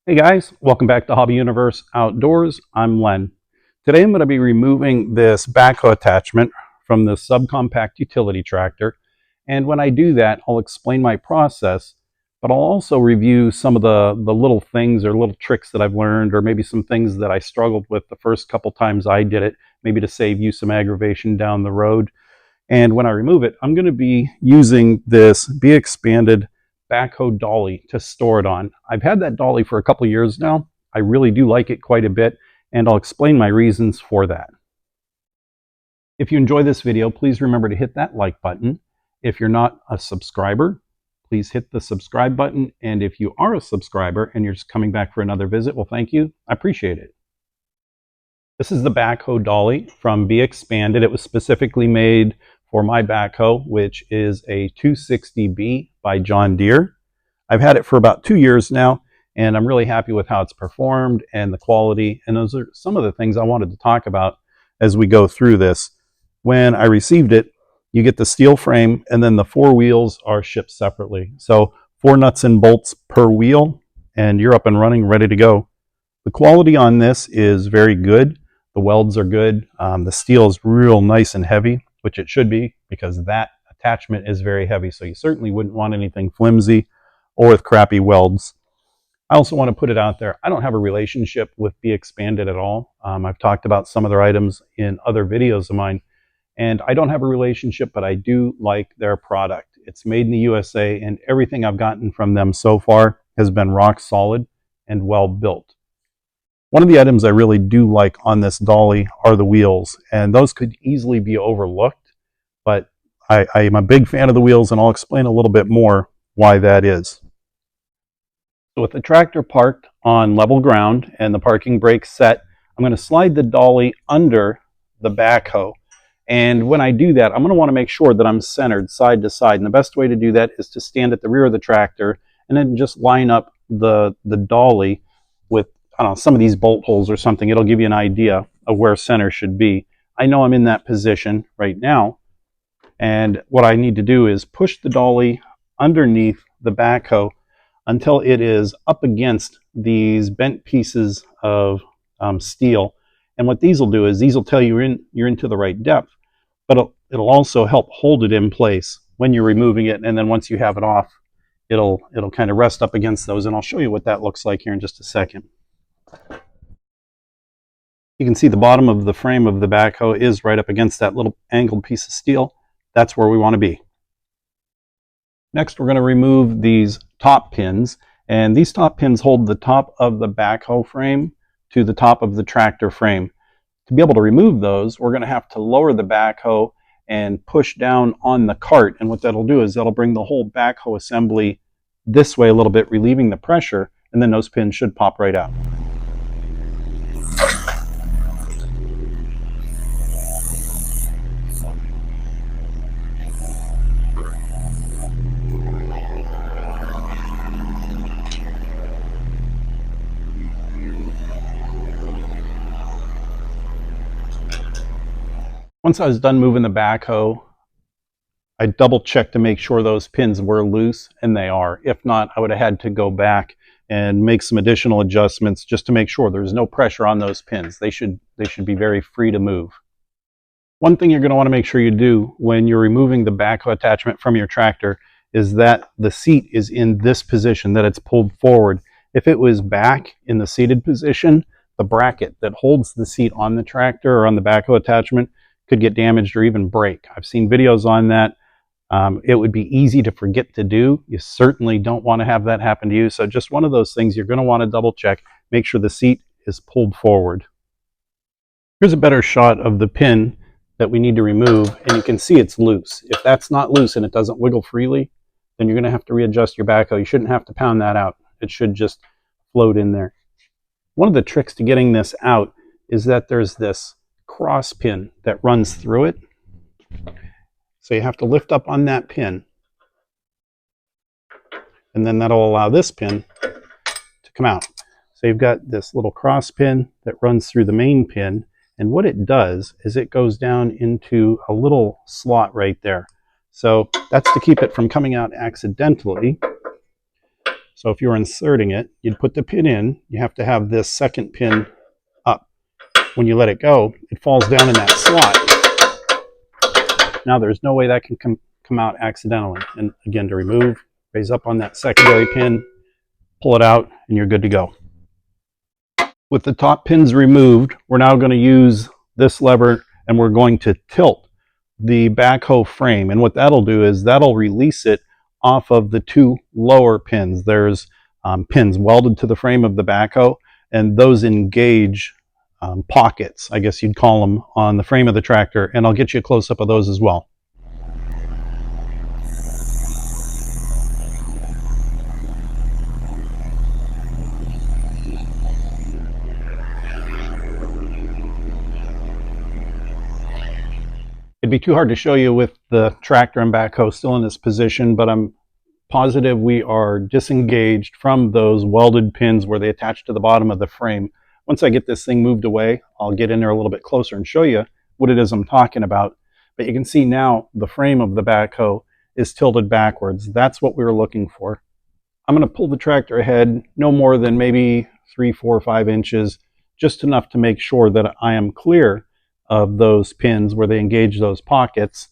Hey guys, welcome back to Hobby Universe Outdoors. I'm Len. Today I'm going to be removing this backhoe attachment from the subcompact utility tractor. And when I do that, I'll explain my process, but I'll also review some of the little things or little tricks that I've learned, or maybe some things that I struggled with the first couple times I did it, maybe to save you some aggravation down the road. And when I remove it, I'm going to be using this Be Expanded backhoe dolly to store it on. I've had that dolly for a couple years now. I really do like it quite a bit, and I'll explain my reasons for that. If you enjoy this video, please remember to hit that like button. If you're not a subscriber, please hit the subscribe button. And if you are a subscriber and you're just coming back for another visit, well, thank you. I appreciate it. This is the backhoe dolly from Be Expanded. It was specifically made for my backhoe, which is a 260B by John Deere. I've had it for about 2 years now, and I'm really happy with how it's performed and the quality. And those are some of the things I wanted to talk about as we go through this. When I received it, you get the steel frame, and then the 4 wheels are shipped separately. So 4 nuts and bolts per wheel, and you're up and running, ready to go. The quality on this is very good. The welds are good. The steel is real nice and heavy, which it should be, because that attachment is very heavy. So you certainly wouldn't want anything flimsy or with crappy welds. I also want to put it out there, I don't have a relationship with Be Expanded at all. I've talked about some of their items in other videos of mine, and I don't have a relationship, but I do like their product. It's made in the USA, and everything I've gotten from them so far has been rock solid and well built. One of the items I really do like on this dolly are the wheels, and those could easily be overlooked, but I am a big fan of the wheels, and I'll explain a little bit more why that is. So with the tractor parked on level ground and the parking brake set, I'm going to slide the dolly under the backhoe. And when I do that, I'm going to want to make sure that I'm centered side to side. And the best way to do that is to stand at the rear of the tractor and then just line up the dolly with, I don't know, some of these bolt holes or something. It'll give you an idea of where center should be. I know I'm in that position right now. And what I need to do is push the dolly underneath the backhoe until it is up against these bent pieces of steel. And what these will do is these will tell you you're into the right depth, but it'll also help hold it in place when you're removing it. And then once you have it off, it'll kind of rest up against those. And I'll show you what that looks like here in just a second. You can see the bottom of the frame of the backhoe is right up against that little angled piece of steel. That's where we want to be. Next, we're going to remove these top pins, and these top pins hold the top of the backhoe frame to the top of the tractor frame. To be able to remove those, we're going to have to lower the backhoe and push down on the cart, and what that'll do is that'll bring the whole backhoe assembly this way a little bit, relieving the pressure, and then those pins should pop right out. Once I was done moving the backhoe, I double checked to make sure those pins were loose, and they are. If not, I would have had to go back and make some additional adjustments just to make sure there's no pressure on those pins. They should be very free to move. One thing you're going to want to make sure you do when you're removing the backhoe attachment from your tractor is that the seat is in this position, that it's pulled forward. If it was back in the seated position, the bracket that holds the seat on the tractor or on the backhoe attachment could get damaged or even break. I've seen videos on that. It would be easy to forget to do. You certainly don't want to have that happen to you. So just one of those things you're going to want to double check. Make sure the seat is pulled forward. Here's a better shot of the pin that we need to remove, and you can see it's loose. If that's not loose and it doesn't wiggle freely, then you're going to have to readjust your backhoe. You shouldn't have to pound that out. It should just float in there. One of the tricks to getting this out is that there's this cross pin that runs through it. So you have to lift up on that pin, and then that'll allow this pin to come out. So you've got this little cross pin that runs through the main pin, and what it does is it goes down into a little slot right there. So that's to keep it from coming out accidentally. So So if you're inserting it, you'd put the pin in. You have to have this second pin up. When you let it go, it falls down in that slot. Now there's no way that can come out accidentally. And again, to remove, raise up on that secondary pin, pull it out, and you're good to go. With the top pins removed, we're now going to use this lever and we're going to tilt the backhoe frame. And what that'll do is that'll release it off of the two lower pins. There's pins welded to the frame of the backhoe, and those engage pockets, I guess you'd call them, on the frame of the tractor. And I'll get you a close-up of those as well. It'd be too hard to show you with the tractor and backhoe still in this position, but I'm positive we are disengaged from those welded pins where they attach to the bottom of the frame. Once I get this thing moved away, I'll get in there a little bit closer and show you what it is I'm talking about. But you can see now the frame of the backhoe is tilted backwards. That's what we were looking for. I'm going to pull the tractor ahead no more than maybe 3, 4, 5 inches, just enough to make sure that I am clear of those pins where they engage those pockets.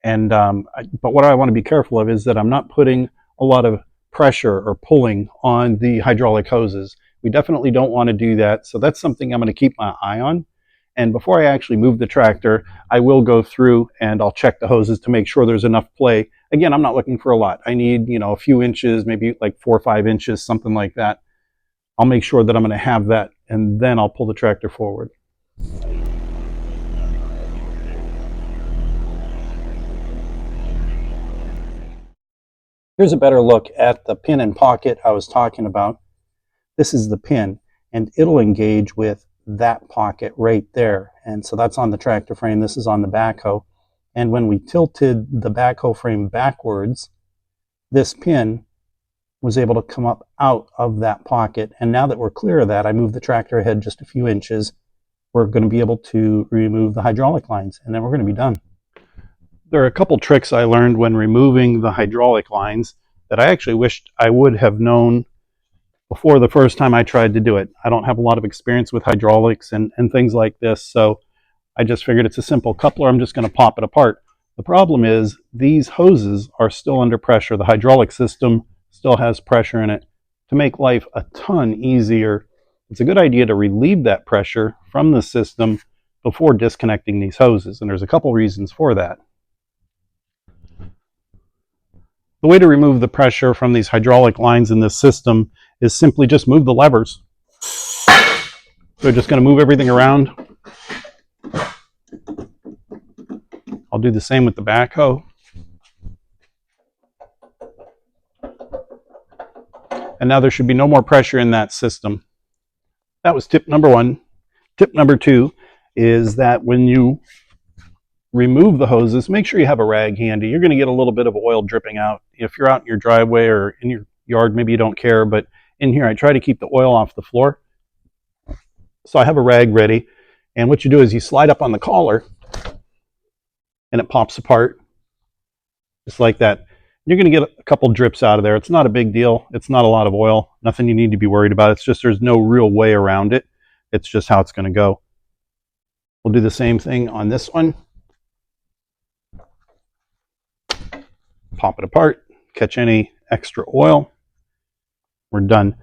And but what I want to be careful of is that I'm not putting a lot of pressure or pulling on the hydraulic hoses. We definitely don't want to do that. So that's something I'm going to keep my eye on. And before I actually move the tractor, I will go through and I'll check the hoses to make sure there's enough play. Again, I'm not looking for a lot. I need, a few inches, maybe like 4 or 5 inches, something like that. I'll make sure that I'm going to have that, and then I'll pull the tractor forward. Here's a better look at the pin and pocket I was talking about. This is the pin, and it'll engage with that pocket right there. And so that's on the tractor frame. This is on the backhoe. And when we tilted the backhoe frame backwards, this pin was able to come up out of that pocket. And now that we're clear of that, I move the tractor ahead just a few inches. We're going to be able to remove the hydraulic lines, and then we're going to be done. There are a couple tricks I learned when removing the hydraulic lines that I actually wished I would have known before the first time I tried to do it. I don't have a lot of experience with hydraulics and things like this, so I just figured it's a simple coupler. I'm just going to pop it apart. The problem is these hoses are still under pressure. The hydraulic system still has pressure in it. To make life a ton easier, it's a good idea to relieve that pressure from the system before disconnecting these hoses, and there's a couple reasons for that. The way to remove the pressure from these hydraulic lines in this system is simply just move the levers. So just going to move everything around. I'll do the same with the backhoe. And now there should be no more pressure in that system. That was tip number 1. Tip number 2 is that when you remove the hoses, make sure you have a rag handy. You're going to get a little bit of oil dripping out. If you're out in your driveway or in your yard, maybe you don't care, but in here I try to keep the oil off the floor. So I have a rag ready, and what you do is you slide up on the collar and it pops apart just like that. You're going to get a couple drips out of there. It's not a big deal. It's not a lot of oil. Nothing you need to be worried about. It's just there's no real way around it. It's just how it's going to go. We'll do the same thing on this one. Pop it apart, catch any extra oil. We're done.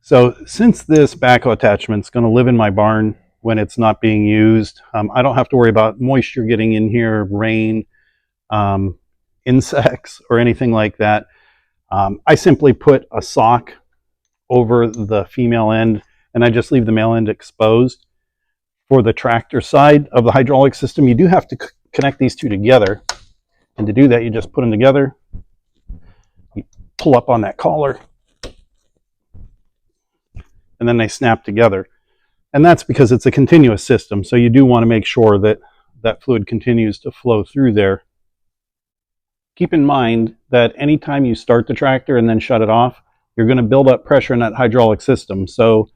So since this backhoe attachment is going to live in my barn when it's not being used, I don't have to worry about moisture getting in here, rain, insects, or anything like that. I simply put a sock over the female end, and I just leave the male end exposed. For the tractor side of the hydraulic system, you do have to connect these two together. And to do that, you just put them together, you pull up on that collar, and then they snap together. And that's because it's a continuous system, so you do want to make sure that that fluid continues to flow through there. Keep in mind that anytime you start the tractor and then shut it off, you're going to build up pressure in that hydraulic system. So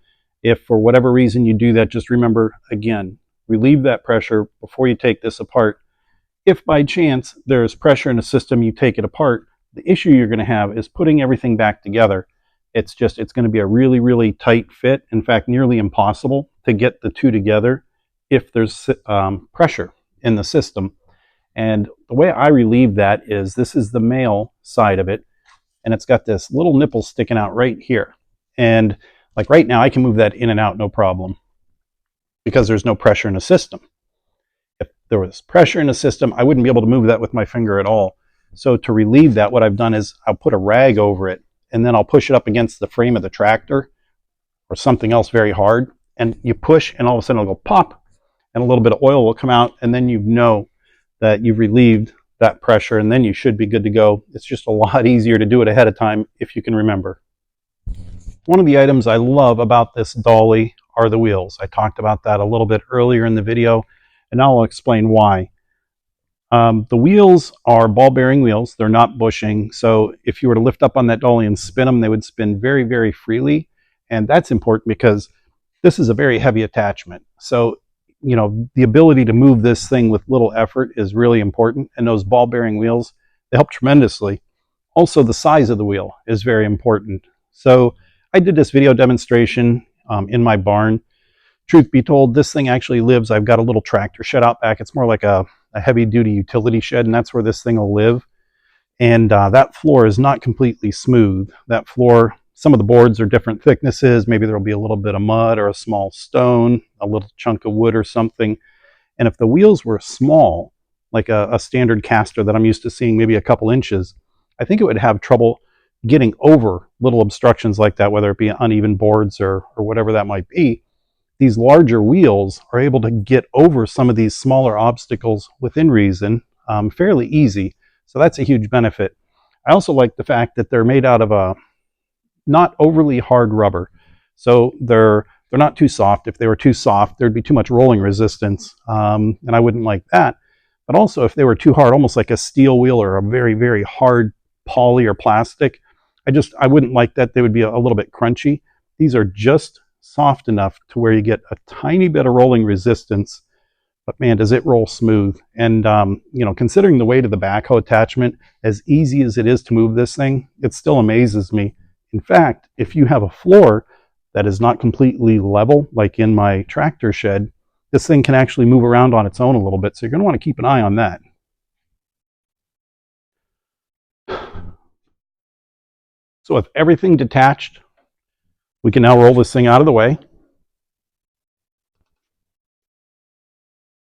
if for whatever reason you do that, just remember, again, relieve that pressure before you take this apart. If by chance there's pressure in the system, you take it apart, the issue you're going to have is putting everything back together. It's going to be a really, really tight fit. In fact, nearly impossible to get the two together if there's pressure in the system. And the way I relieve that is, this is the male side of it, and it's got this little nipple sticking out right here. And like right now, I can move that in and out no problem because there's no pressure in the system. If there was pressure in the system, I wouldn't be able to move that with my finger at all. So to relieve that, what I've done is I'll put a rag over it, and then I'll push it up against the frame of the tractor or something else very hard. And you push, and all of a sudden it'll go pop, and a little bit of oil will come out, and then you know that you've relieved that pressure, and then you should be good to go. It's just a lot easier to do it ahead of time if you can remember. One of the items I love about this dolly are the wheels. I talked about that a little bit earlier in the video, and now I'll explain why. The wheels are ball bearing wheels. They're not bushing. So if you were to lift up on that dolly and spin them, they would spin very, very freely. And that's important because this is a very heavy attachment. So, you know, the ability to move this thing with little effort is really important. And those ball bearing wheels, they help tremendously. Also, the size of the wheel is very important. So I did this video demonstration in my barn. Truth be told, this thing actually lives. I've got a little tractor shed out back. It's more like a heavy-duty utility shed, and that's where this thing will live. And that floor is not completely smooth. That floor, some of the boards are different thicknesses. Maybe there'll be a little bit of mud or a small stone, a little chunk of wood or something. And if the wheels were small, like a standard caster that I'm used to seeing, maybe a couple inches, I think it would have trouble getting over little obstructions like that, whether it be uneven boards or whatever that might be. These larger wheels are able to get over some of these smaller obstacles within reason fairly easy. So that's a huge benefit. I also like the fact that they're made out of a not overly hard rubber. So they're not too soft. If they were too soft, there'd be too much rolling resistance, and I wouldn't like that. But also if they were too hard, almost like a steel wheel or a very, very hard poly or plastic, I wouldn't like that. They would be a little bit crunchy. These are just soft enough to where you get a tiny bit of rolling resistance, but man, does it roll smooth. And you know, considering the weight of the backhoe attachment, as easy as it is to move this thing, it still amazes me. In fact, if you have a floor that is not completely level, like in my tractor shed, this thing can actually move around on its own a little bit, so you're going to want to keep an eye on that. So with everything detached, we can now roll this thing out of the way.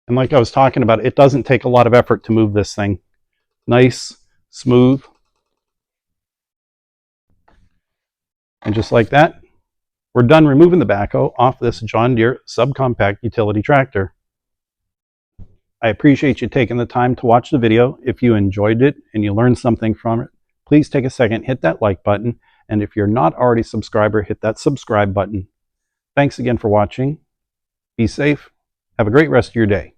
And like I was talking about, it doesn't take a lot of effort to move this thing. Nice, smooth. And just like that, we're done removing the backhoe off this John Deere subcompact utility tractor. I appreciate you taking the time to watch the video. If you enjoyed it and you learned something from it, please take a second, hit that like button. And if you're not already a subscriber, hit that subscribe button. Thanks again for watching. Be safe. Have a great rest of your day.